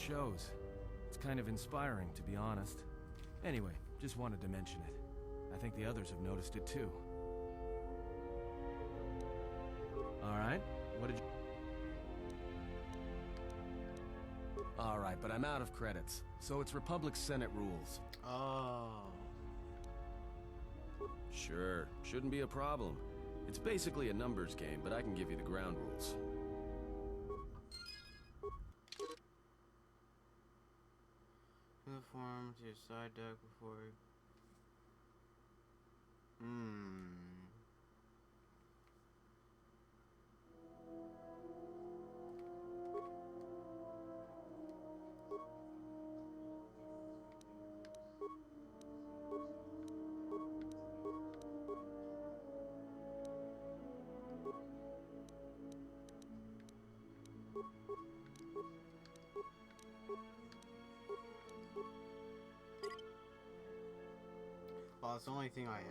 shows. It's kind of inspiring, to be honest. Anyway, just wanted to mention it. I think the others have noticed it too. Alright, what did you... Alright, but I'm out of credits, so it's Republic Senate rules. Oh. Sure, shouldn't be a problem. It's basically a numbers game, but I can give you the ground rules. Uniform to your side deck before... Well, that's the only thing I have.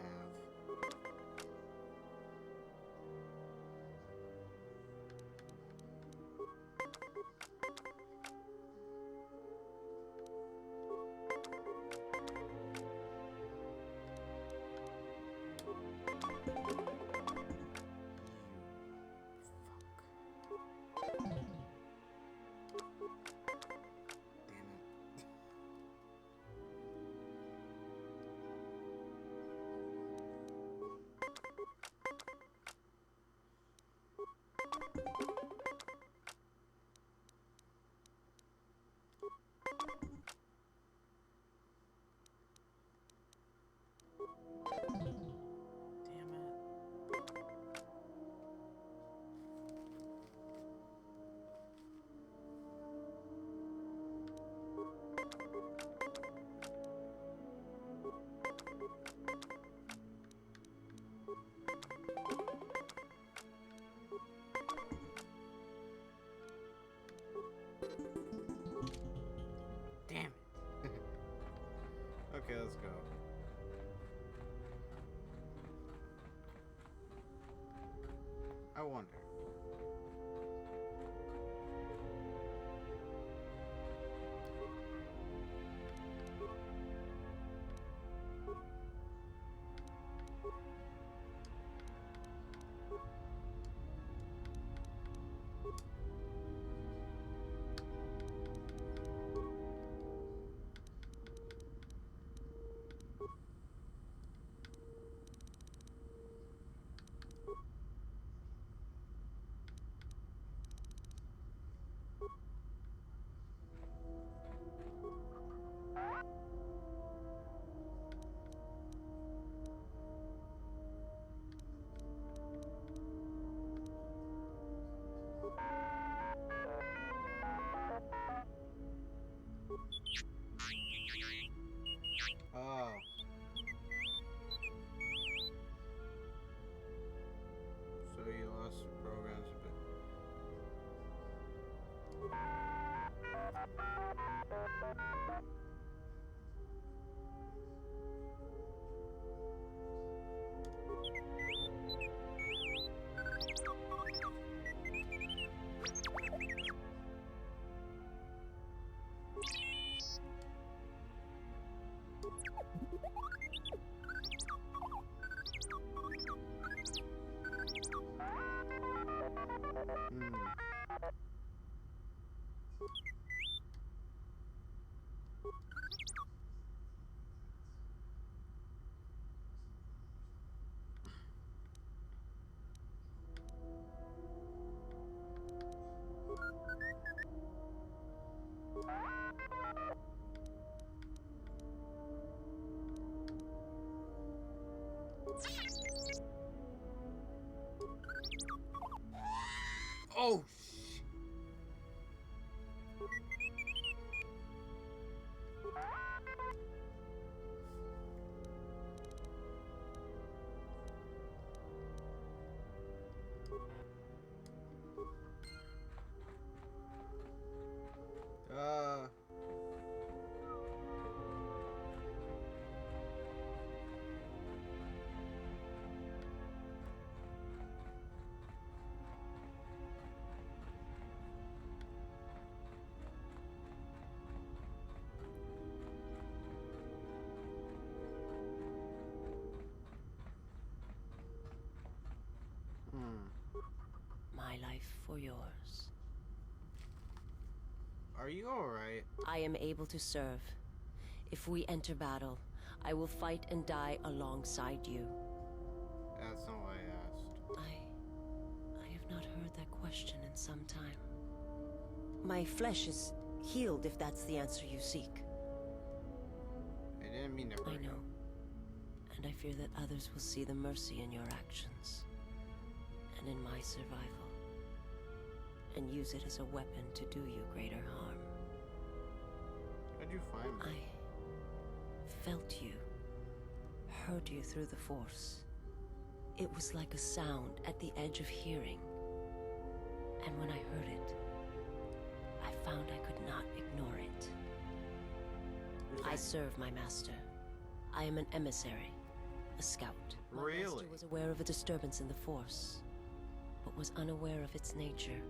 Are you alright? I am able to serve. If we enter battle, I will fight and die alongside you. That's not what I asked. I have not heard that question in some time. My flesh is healed, if that's the answer you seek. I didn't mean to hurt I you. know. And I fear that others will see the mercy in your actions. And in my survival. And use it as a weapon to do you greater harm. How'd you find me? I felt you. Heard you through the Force. It was like a sound at the edge of hearing. And when I heard it, I found I could not ignore it. I serve my master. I am an emissary, a scout. My Really? master was aware of a disturbance in the Force, but was unaware of its nature,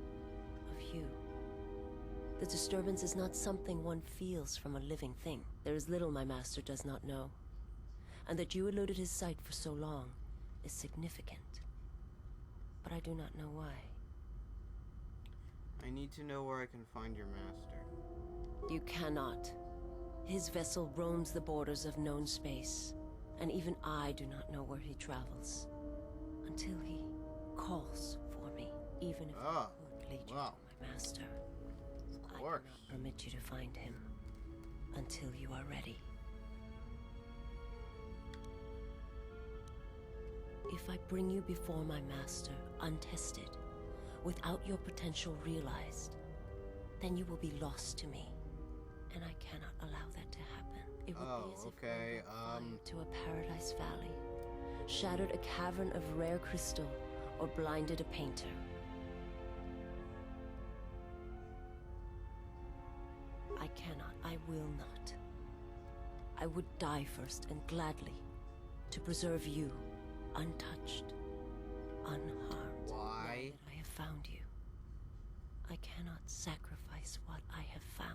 of you. The disturbance is not something one feels from a living thing. There is little my master does not know, and that you eluded his sight for so long is significant. But I do not know why. I need to know where I can find your master. You cannot. His vessel roams the borders of known space, and even I do not know where he travels. Until he calls for me, even if I could lead you to my master. Of I course. cannot permit you to find him until you are ready. If I bring you before my master, untested, without your potential realized, then you will be lost to me. And I cannot allow that to happen. It would be as if okay, one brought fire to a paradise valley, shattered a cavern of rare crystal, or blinded a painter. I cannot, I will not. I would die first, and gladly, to preserve you, untouched, unharmed. Why? Now that I have found you, I cannot sacrifice what I have found.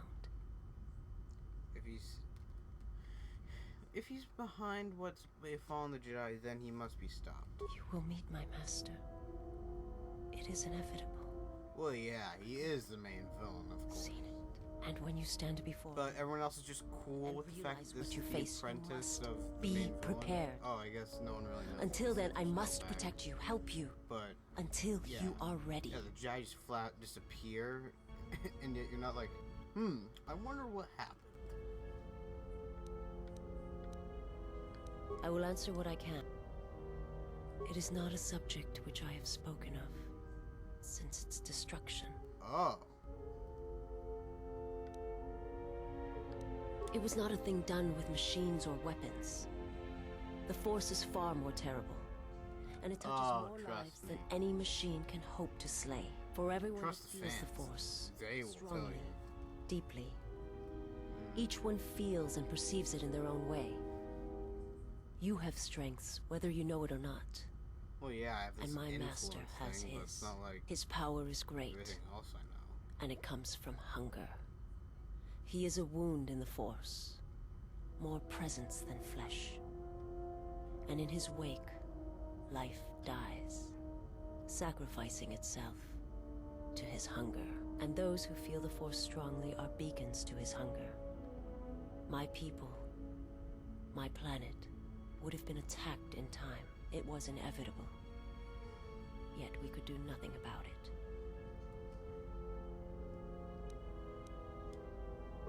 If he's behind what's befallen the Jedi, then he must be stopped. You will meet my master. It is inevitable. Well, yeah, he is the main villain, of course. Seen it. And when you stand before But him, everyone else is just cool and with the fact realize that this what you is face, the you apprentice must of the be main villain. prepared. Oh, I guess no one really knows. until then, I This is must so protect you, help you, But until yeah. you are ready. yeah, the Jedi just flat disappear, and yet you're not like, I wonder what happened. I will answer what I can. It is not a subject which I have spoken of since its destruction. Oh. It was not a thing done with machines or weapons. The Force is far more terrible, and it touches more trust lives than me. any machine can hope to slay. For everyone Trust who the feels the fans. Force, They will tell strongly, you. deeply, each one feels and perceives it in their own way. You have strengths, whether you know it or not, Well, yeah, I have this and my influence master has thing, but it's his. not like His power is great, everything else I know. and it comes from hunger. He is a wound in the Force, more presence than flesh. And in his wake, life dies, sacrificing itself to his hunger. And those who feel the Force strongly are beacons to his hunger. My people, my planet, would have been attacked in time. It was inevitable. Yet we could do nothing about it.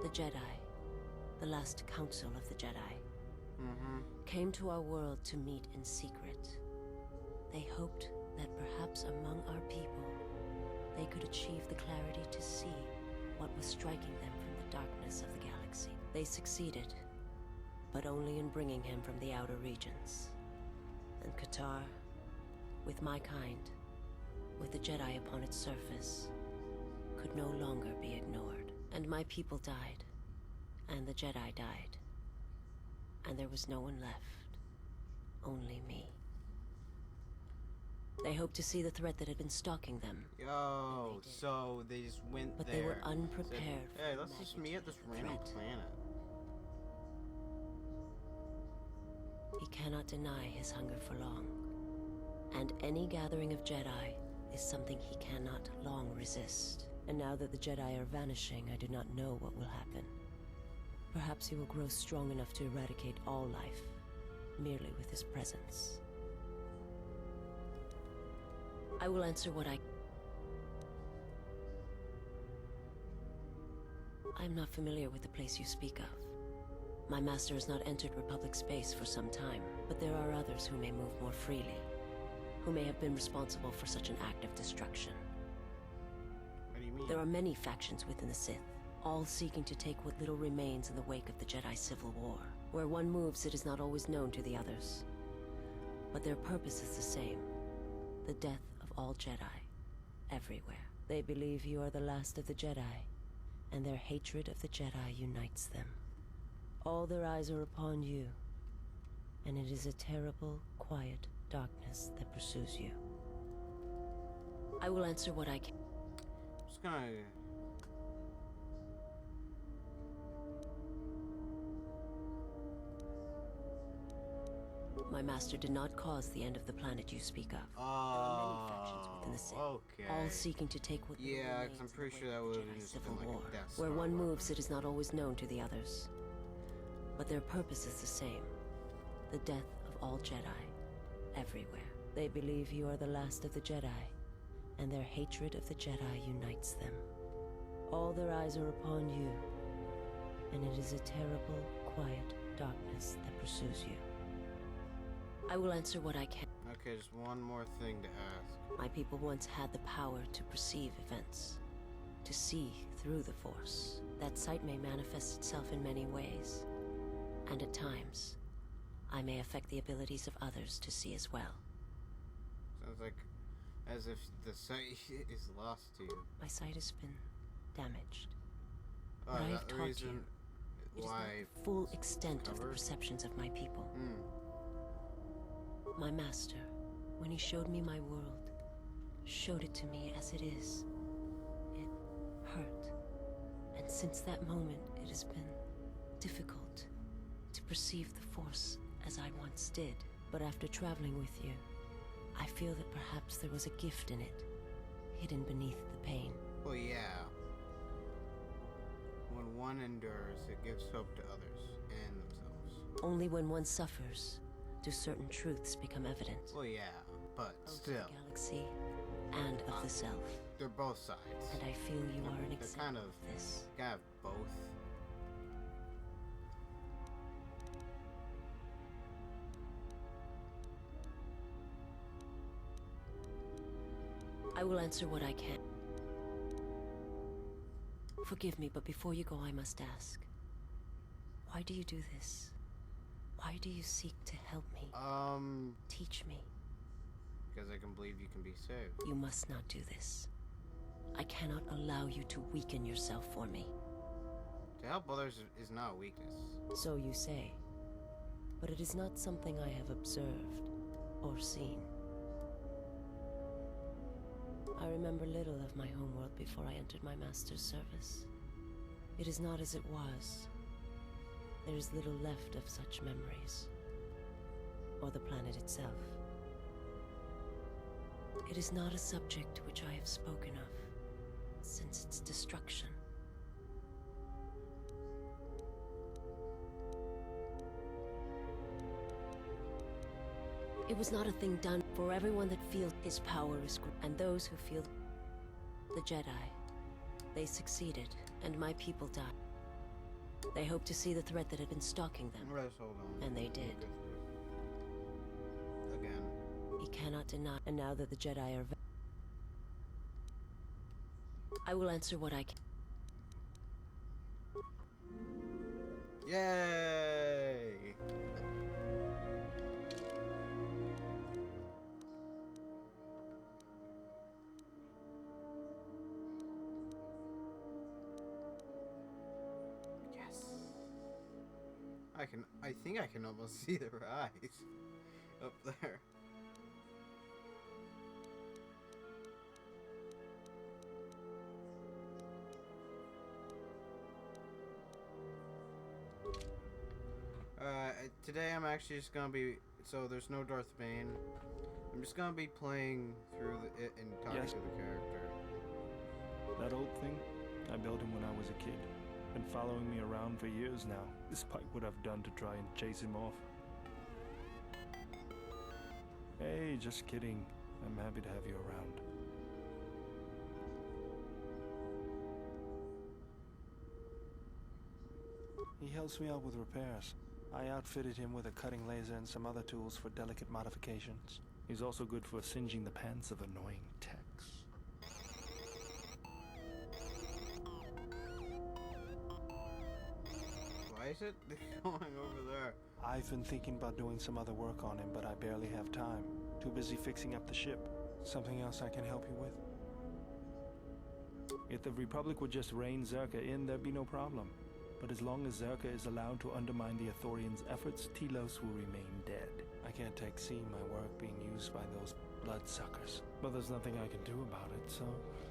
The Jedi, the last council of the Jedi, came to our world to meet in secret. They hoped that perhaps among our people, they could achieve the clarity to see what was striking them from the darkness of the galaxy. They succeeded, but only in bringing him from the outer regions. And Qatar, with my kind, with the Jedi upon its surface, could no longer be ignored. And my people died, and the Jedi died, and there was no one left, only me. They hoped to see the threat that had been stalking them, Yo, did. so they just went but there. they were said, unprepared for hey, the let's just meet at this magnitude of the random threat. planet. He cannot deny his hunger for long, and any gathering of Jedi is something he cannot long resist. And now that the Jedi are vanishing, I do not know what will happen. Perhaps he will grow strong enough to eradicate all life, merely with his presence. I will answer what I am not familiar with the place you speak of. My master has not entered Republic space for some time, but there are others who may move more freely, who may have been responsible for such an act of destruction. What do you mean? There are many factions within the Sith, all seeking to take what little remains in the wake of the Jedi Civil War. Where one moves, it is not always known to the others. But their purpose is the same: the death of all Jedi, everywhere. They believe you are the last of the Jedi, and their hatred of the Jedi unites them. All their eyes are upon you, and it is a terrible, quiet darkness that pursues you. I will answer what I can. I'm just gonna... My master did not cause the end of the planet you speak of. There are many factions within the Sith, okay. all seeking to take what little Yeah, remains because I'm in the pretty wake sure that of the would have Jedi just Civil been War. like a Death Where Star one weapon. moves, it is not always known to the others. But their purpose is the same: the death of all Jedi, everywhere. They believe you are the last of the Jedi, and their hatred of the Jedi unites them. All their eyes are upon you, and it is a terrible, quiet darkness that pursues you. I will answer what I can. Okay, just one more thing to ask. My people once had the power to perceive events, to see through the Force. That sight may manifest itself in many ways, and at times, I may affect the abilities of others to see as well. Sounds like as if the sight is lost to you. My sight has been damaged. Oh, What I have that the taught reason It is not why... the full extent of the covered? perceptions of my people. Hmm. My master, when he showed me my world, showed it to me as it is. It hurt. And since that moment, it has been difficult to perceive the Force as I once did. But after traveling with you, I feel that perhaps there was a gift in it, hidden beneath the pain. Well, yeah. When one endures, it gives hope to others and themselves. Only when one suffers do certain truths become evident. Well, yeah, but Both still, of the galaxy and of the self. they're both sides. And I feel you are an They're example kind of of this. You gotta have both. I will answer what I can. Forgive me, but before you go, I must ask. Why do you do this? Why do you seek to help me? Because Teach me. I can believe you can be saved. You must not do this. I cannot allow you to weaken yourself for me. To help others is not a weakness. So you say. But it is not something I have observed or seen. I remember little of my homeworld before I entered my master's service. It is not as it was. There is little left of such memories, or the planet itself. It is not a subject which I have spoken of since its destruction. It was not a thing done for everyone that feels his power is great, and those who feel the Jedi. They succeeded, and my people died. They hoped to see the threat that had been stalking them, Let's hold on. and they did. Again. He cannot deny. And now that the Jedi are I will answer what I can. Yay! Yes. I think I can almost see their eyes up there. Today I'm actually just gonna be, so there's no Darth Bane. I'm just gonna be playing through it and talking Yes. to the character. that old thing? I built him when I was a kid. Been following me around for years now, despite what I've done to try and chase him off. Hey, just kidding. I'm happy to have you around. He helps me out with repairs. I outfitted him with a cutting laser and some other tools for delicate modifications. He's also good for singeing the pants of annoying techs. Why is it going over there? I've been thinking about doing some other work on him, but I barely have time. Too busy fixing up the ship. Something else I can help you with? If the Republic would just rein Zerka in, there'd be no problem. But as long as Zerka is allowed to undermine the Ithorians' efforts, Telos will remain dead. I can't take seeing my work being used by those bloodsuckers. But there's nothing I can do about it, so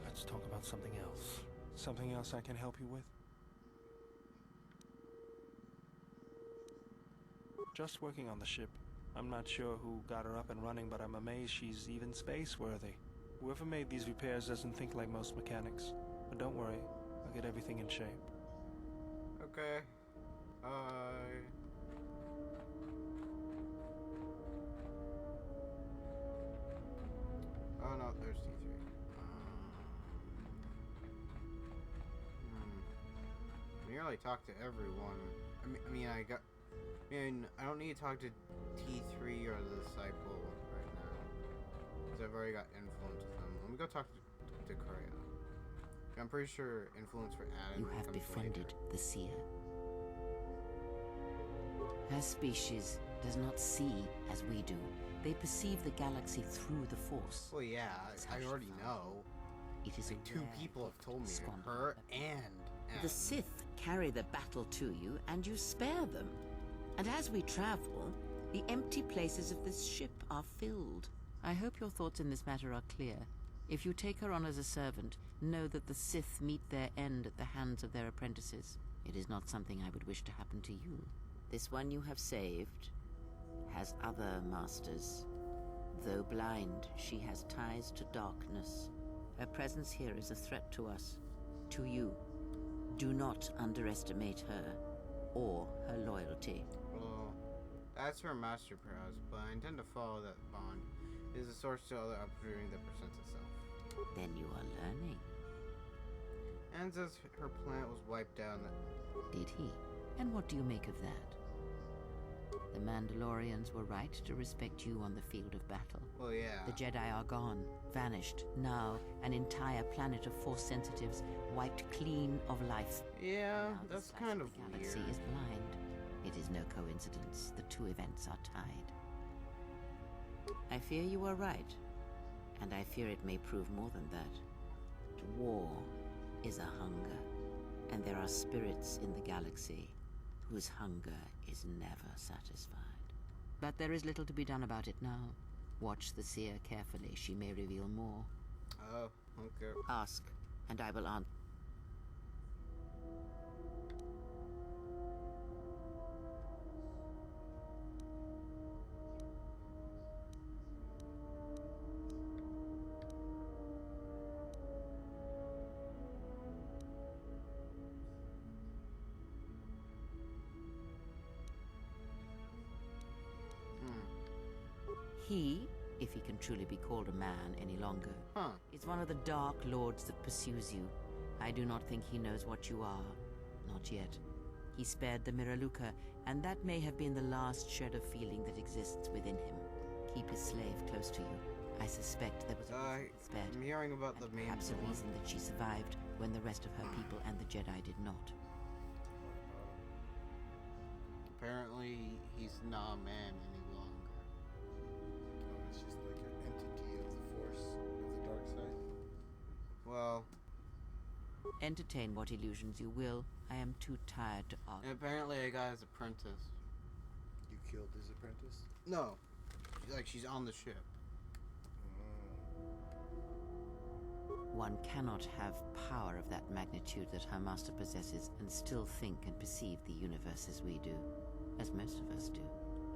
let's talk about something else. Something else I can help you with? Just working on the ship. I'm not sure who got her up and running, but I'm amazed she's even space-worthy. Whoever made these repairs doesn't think like most mechanics. But don't worry, I'll get everything in shape. Okay. Oh no, there's T3. I nearly talked to everyone. I don't need to talk to T3 or the Disciple right now, because I've already got influence with them. Let me go talk to Korea. I'm pretty sure influence for Adam. You have befriended the seer. Her species does not see as we do. They perceive the galaxy through the Force. Well, yeah, I already know. It is like two people have told me, her and the Sith carry the battle to you, and you spare them. And as we travel, the empty places of this ship are filled. I hope your thoughts in this matter are clear. If you take her on as a servant, know that the Sith meet their end at the hands of their apprentices. It is not something I would wish to happen to you. This one you have saved has other masters. Though blind, she has ties to darkness. Her presence here is a threat to us, to you. Do not underestimate her or her loyalty. Well, that's her master prowess, but I intend to follow that bond. It is a source to other opportunity that presents itself. Then you are learning. And says her planet was wiped down. Did he? And what do you make of that? The Mandalorians were right to respect you on the field of battle. Well, yeah. The Jedi are gone, vanished. Now, an entire planet of Force sensitives wiped clean of life. Yeah, that's kind of weird. The galaxy is blind. It is no coincidence. The two events are tied. I fear you are right. And I fear it may prove more than that. War is a hunger. And there are spirits in the galaxy whose hunger is never satisfied. But there is little to be done about it now. Watch the seer carefully. She may reveal more. Oh, okay. Ask, and I will answer. He, if he can truly be called a man any longer, is one of the Dark Lords that pursues you. I do not think he knows what you are. Not yet. He spared the Miraluka, and that may have been the last shred of feeling that exists within him. Keep his slave close to you. I suspect there was a reason spared. I'm hearing about the main perhaps a reason that she survived when the rest of her people and the Jedi did not. Apparently, he's not a man any longer. It's just like an entity of the Force, of the dark side. Well, entertain what illusions you will. I am too tired to argue. And apparently I got his apprentice. You killed his apprentice? No. She's on the ship. One cannot have power of that magnitude that her master possesses and still think and perceive the universe as we do, as most of us do.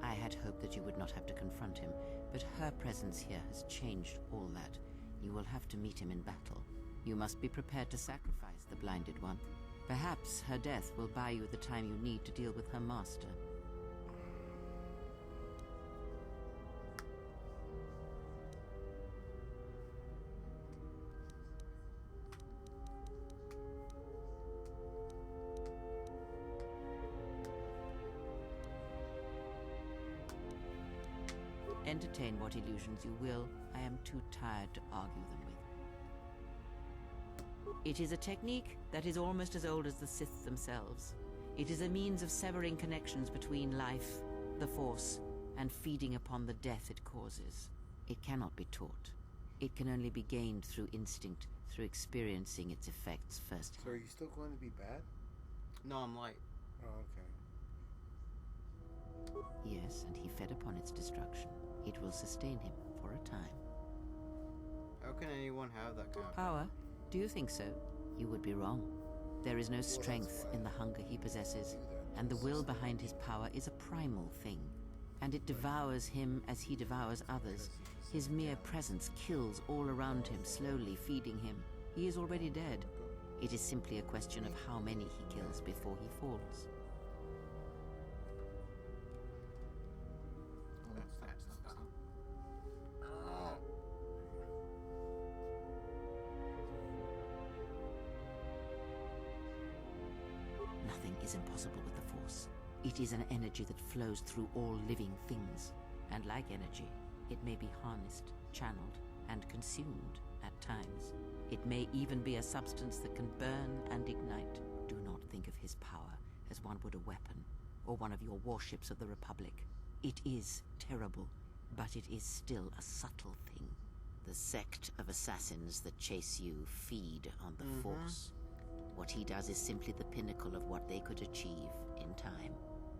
I had hoped that you would not have to confront him, but her presence here has changed all that. You will have to meet him in battle. You must be prepared to sacrifice the blinded one. Perhaps her death will buy you the time you need to deal with her master. Entertain what illusions you will. I am too tired to argue them with. It is a technique that is almost as old as the Sith themselves. It is a means of severing connections between life, the Force, and feeding upon the death it causes. It cannot be taught. It can only be gained through instinct, through experiencing its effects firsthand. So are you still going to be bad? No, I'm light. Oh, okay. Yes, and he fed upon its destruction. It will sustain him for a time. How can anyone have that kind of Power? Do you think so? You would be wrong. There is no strength in the hunger he possesses, and the will behind his power is a primal thing, and it devours him as he devours others. His mere presence kills all around him, slowly feeding him. He is already dead. It is simply a question of how many he kills before he falls. Nothing is impossible with the Force. It is an energy that flows through all living things. And like energy, it may be harnessed, channeled, and consumed at times. It may even be a substance that can burn and ignite. Do not think of his power as one would a weapon, or one of your warships of the Republic. It is terrible, but it is still a subtle thing. The sect of assassins that chase you feed on the Force. What he does is simply the pinnacle of what they could achieve in time.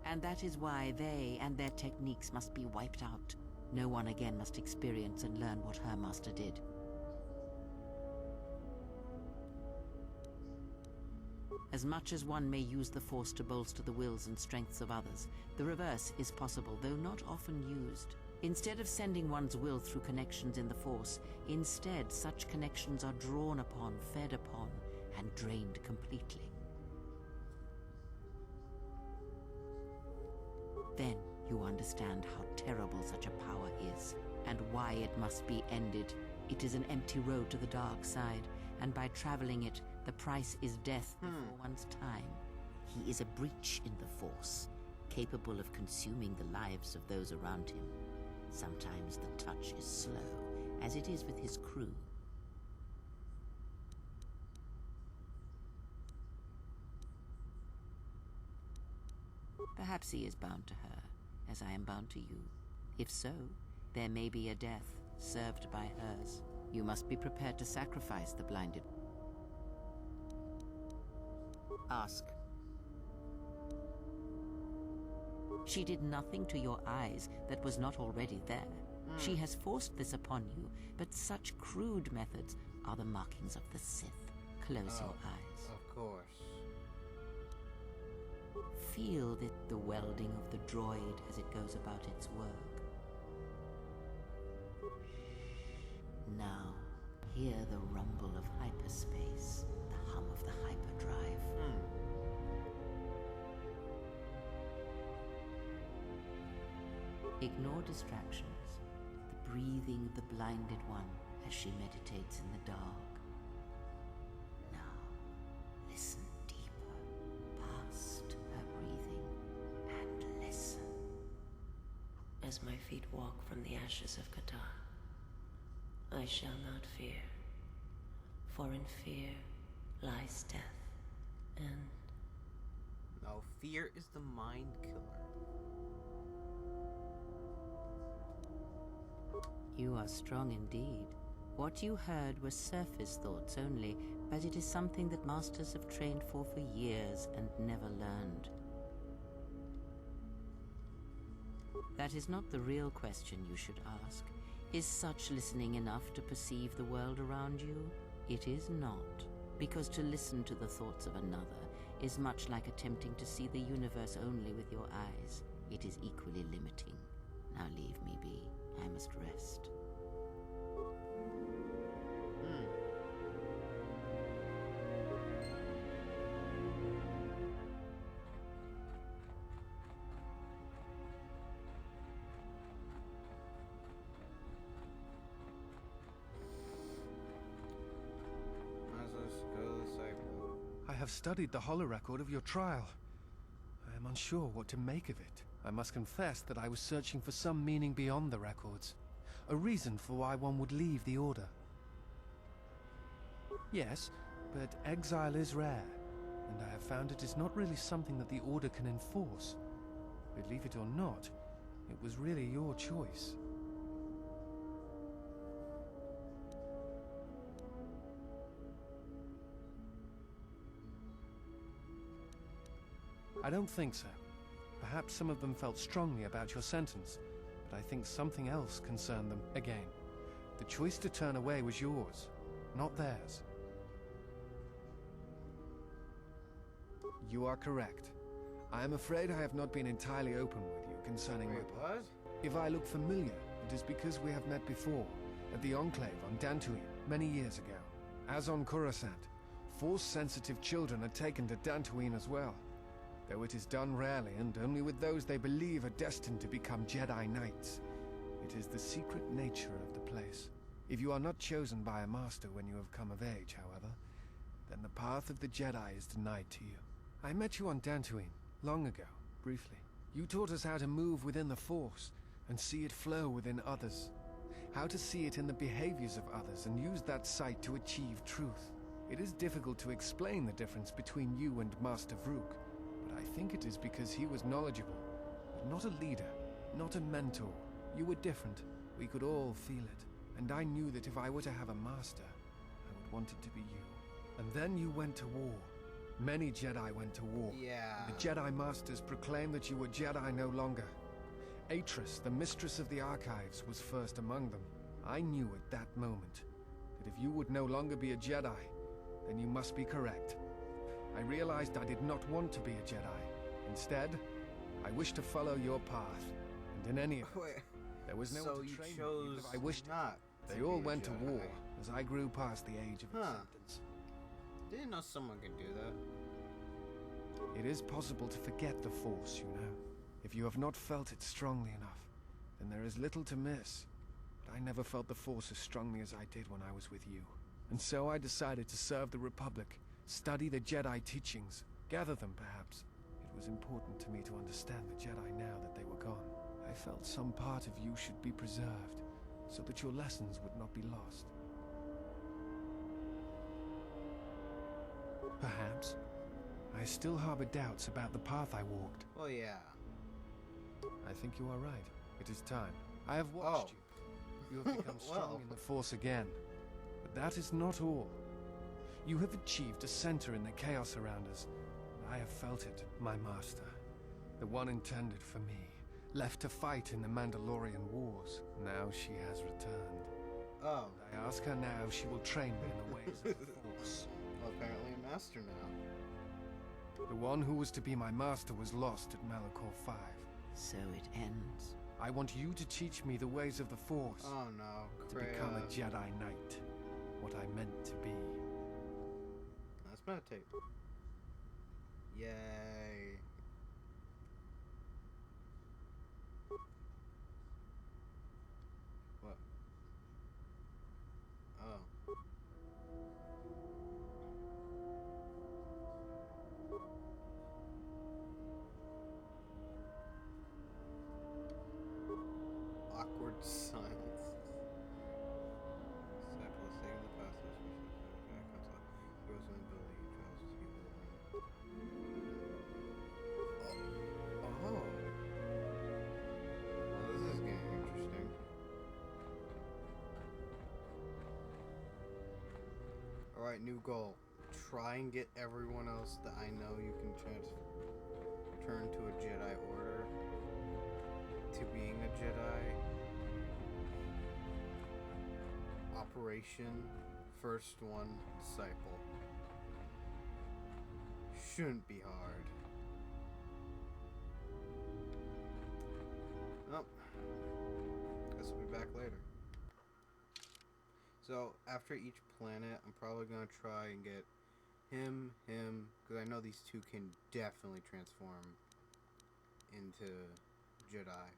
And that is why they and their techniques must be wiped out. No one again must experience and learn what her master did. As much as one may use the Force to bolster the wills and strengths of others, the reverse is possible, though not often used. Instead of sending one's will through connections in the Force, instead such connections are drawn upon, fed upon, and drained completely. Then you understand how terrible such a power is, and why it must be ended. It is an empty road to the dark side, and by traveling it, the price is death before one's time. He is a breach in the Force, capable of consuming the lives of those around him. Sometimes the touch is slow, as it is with his crew. Perhaps he is bound to her, as I am bound to you. If so, there may be a death served by hers. You must be prepared to sacrifice the blinded. Ask. She did nothing to your eyes that was not already there. She has forced this upon you, but such crude methods are the markings of the Sith. Close your eyes. Of course. Feel the welding of the droid as it goes about its work. Now, hear the rumble of hyperspace, the hum of the hyperdrive. Ignore distractions, the breathing of the blinded one as she meditates in the dark. Now, listen deeper, past her breathing, and listen. As my feet walk from the ashes of Qatar, I shall not fear, for in fear lies death, and... No, fear is the mind killer. You are strong indeed. What you heard were surface thoughts only, but it is something that masters have trained for years and never learned. That is not the real question you should ask. Is such listening enough to perceive the world around you? It is not, because to listen to the thoughts of another is much like attempting to see the universe only with your eyes. It is equally limiting. Now leave me be. I must rest. have studied the holorecord of your trial. I am unsure what to make of it. I must confess that I was searching for some meaning beyond the records. A reason for why one would leave the Order. Yes, but exile is rare, and I have found it is not really something that the Order can enforce. Believe it or not, it was really your choice. I don't think so. Perhaps some of them felt strongly about your sentence, but I think something else concerned them again. The choice to turn away was yours, not theirs. You are correct. I am afraid I have not been entirely open with you concerning my past. What? If I look familiar, it is because we have met before, at the Enclave on Dantooine, many years ago. As on Coruscant, Force-sensitive children are taken to Dantooine as well, though it is done rarely and only with those they believe are destined to become Jedi Knights. It is the secret nature of the place. If you are not chosen by a master when you have come of age, however, then the path of the Jedi is denied to you. I met you on Dantooine, long ago, briefly. You taught us how to move within the Force, and see it flow within others. How to see it in the behaviors of others, and use that sight to achieve truth. It is difficult to explain the difference between you and Master Vrook, but I think it is because he was knowledgeable, but not a leader, not a mentor. You were different. We could all feel it. And I knew that if I were to have a master, I would want it to be you. And then you went to war. Many Jedi went to war. Yeah. The Jedi Masters proclaimed that you were Jedi no longer. Atris, the mistress of the Archives, was first among them. I knew at that moment that if you would no longer be a Jedi, then you must be correct. I realized I did not want to be a Jedi. Instead, I wished to follow your path. And in any event, Wait, there was no so one to you train me chose even if I wished. not They to all be a went to Jedi. war as I grew past the age of Huh. acceptance. Didn't know someone could do that. It is possible to forget the Force, you know. If you have not felt it strongly enough, then there is little to miss. But I never felt the Force as strongly as I did when I was with you. And so I decided to serve the Republic, study the Jedi teachings, gather them perhaps. It was important to me to understand the Jedi now that they were gone. I felt some part of you should be preserved, so that your lessons would not be lost. Perhaps. I still harbor doubts about the path I walked. Well, yeah. I think you are right. It is time. I have watched you. You have become strong Well. in the Force again. But that is not all. You have achieved a center in the chaos around us. I have felt it, my master. The one intended for me. Left to fight in the Mandalorian Wars. Now she has returned. Oh. I ask her now if she will train me in the ways of the Force. Well, apparently a master now. The one who was to be my master was lost at Malachor 5. So it ends. I want you to teach me the ways of the Force. Oh no, To become a Jedi Knight. What I meant to be. Let's meditate. Yay. What? Oh. Awkward silence. Disciple is taking the passage, which is grows in ability, travels with people. Oh. Well, this is getting interesting. Alright, new goal. Try and get everyone else that I know you can turn to a Jedi Order to being a Jedi. Operation First One Disciple. Shouldn't be hard. Oh. Guess we'll be back later. So, after each planet, I'm probably gonna try and get him, because I know these two can definitely transform into Jedi.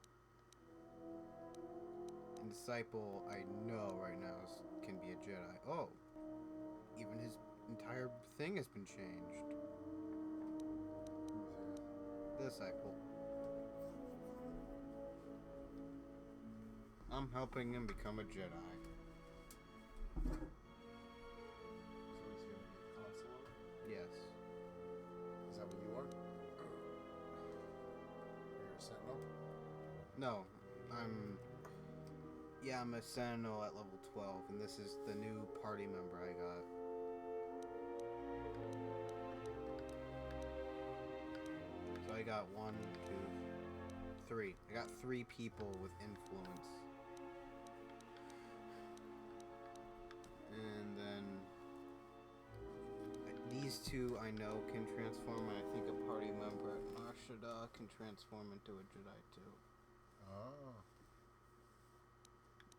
Disciple, I know right now can be a Jedi. Oh, even his entire thing has been changed. Disciple. I'm helping him become a Jedi. So he's gonna be a consular? Yes. Is that what you are? You're a sentinel? No, I'm a Sentinel at level 12, and this is the new party member I got. So I got 1, 2, 3. I got 3 people with influence. And then these 2 I know can transform, and I think a party member at Narshada can transform into a Jedi too. Oh.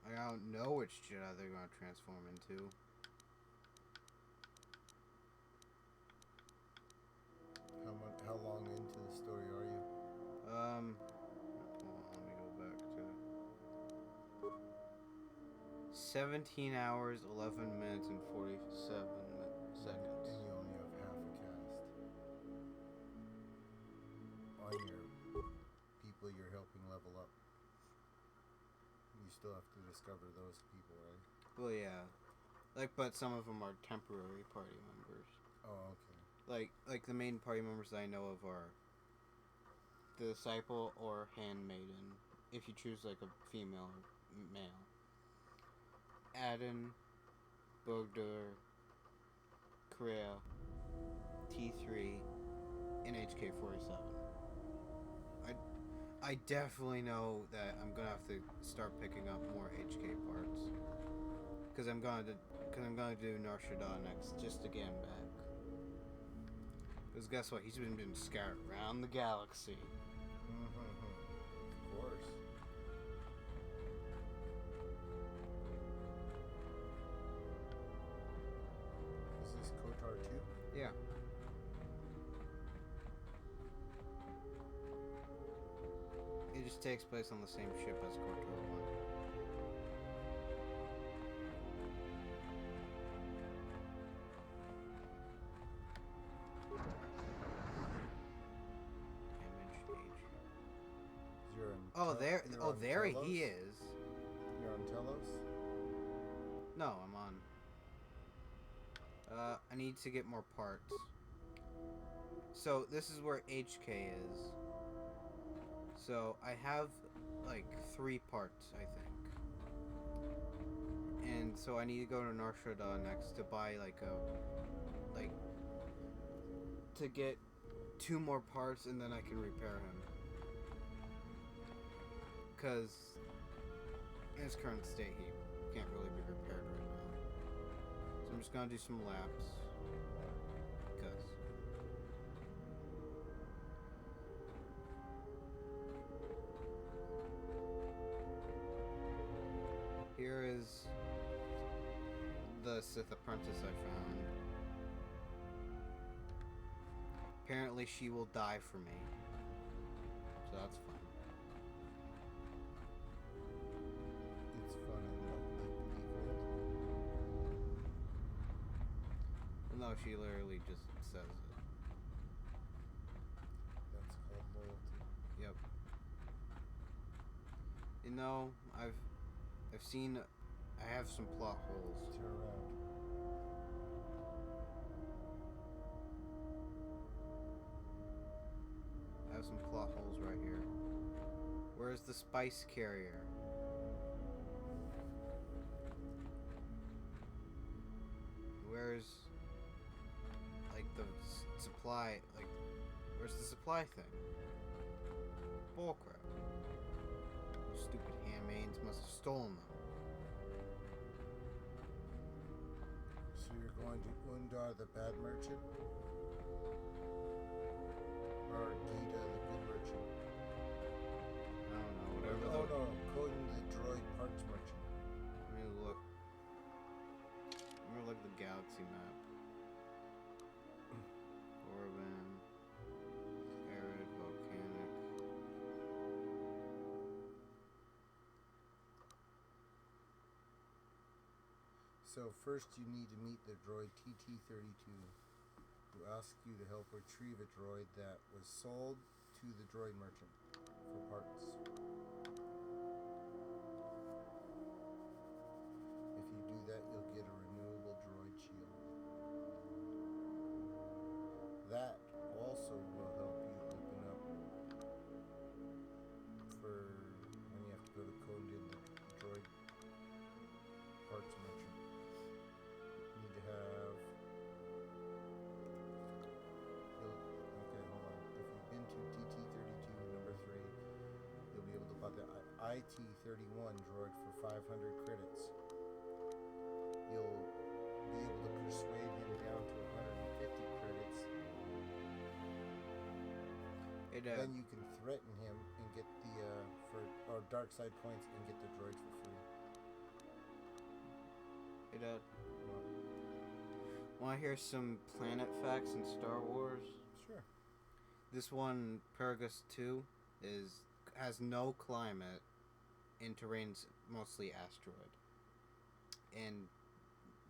I don't know which Jedi they're gonna transform into. How long into the story are you? Hold on, let me go back to 17 hours, 11 minutes, and 47 seconds. And you only have half a cast. On your people you're helping level up. You still have to discover those people, right? Well, yeah. But some of them are temporary party members. Oh, okay. Like the main party members that I know of are the Disciple or Handmaiden, if you choose like a female or male. Adin, Bogdur, Korea, T3, and HK47. I definitely know that I'm gonna have to start picking up more HK parts, because I'm gonna do Narshada next, just to get him back. Because guess what? He's been scattered around the galaxy. Of course. Is this Kotar 2? Yeah. It just takes place on the same ship as KOTOR 1. You're in There Telos? he is. You're on Telos? No, I'm on. I need to get more parts. So this is where HK is. So I have like 3 parts, I think. And so I need to go to Narshada next to buy to get 2 more parts, and then I can repair him. Because in his current state, he can't really be repaired right now. So I'm just gonna do some laps. Because here is the Sith apprentice I found. Apparently she will die for me. So that's fun. It's fun and not Well, no, she literally just says it. That's called loyalty. Yep. You know, I've seen, I have some plot holes. Turn around. I have some plot holes right here. Where's the spice carrier? Where's the supply? Where's the supply thing? Bullcrap. Stupid handmaids must have stolen them. So you're going to Undar the bad merchant? Or Gita the good merchant? I don't know, whatever. Oh no, Coden the droid parts merchant. Let me look. Let me look at the galaxy map. Orban, arid, volcanic. So So first you need to meet the droid TT-32, who asks you to help retrieve a droid that was sold to the droid merchant for parts. If you do that, you'll get a renewable droid shield. That also will help you open up for when you have to go to Condon, the droid parts merchant. You need to have. Okay, hold on. If you've been to TT-32 number 3, you'll be able to buy the IT-31 droid for 500 credits. You'll be able to persuade him down to 150 credits. Then you can threaten him and get the or dark side points and get the droids for free. Hey, Dad. Want to hear some planet facts in Star Wars? Sure. This one, Paragus 2, has no climate and terrain's mostly asteroid. And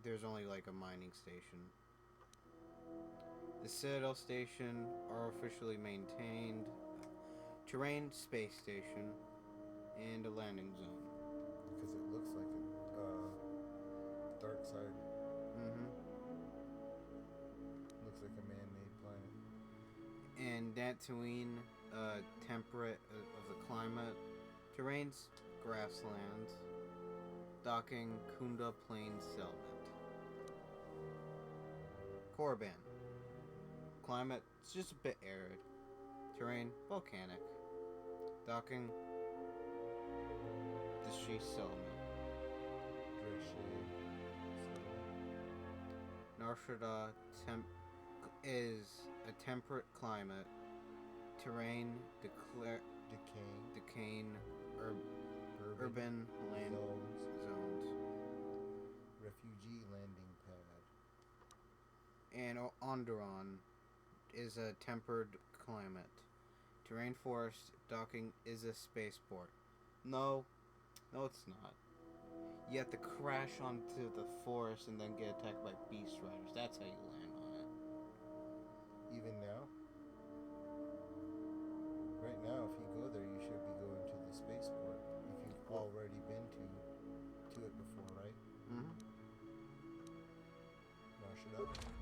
there's only like a mining station. The Citadel Station are officially maintained. Terrain, space station, and a landing zone. Because it looks like a dark side. Looks like a man-made planet. And Dantooine, temperate of the climate. Terrains, grasslands. Docking, Kunda Plains settlement. Korriban. Climate, it's just a bit arid. Terrain, volcanic. Docking, Dashie settlement. Narshada is a temperate climate. Terrain, decaying urban land zones. Refugee landing pad. And Onderon is a tempered climate. Terrain forest, docking is a spaceport. No, it's not. You have to crash onto the forest and then get attacked by beast riders. That's how you land on it. Even now? Right now, if you go there, you should be going to the spaceport. If you've already been to it before, right? Mm-hmm. Now, should I?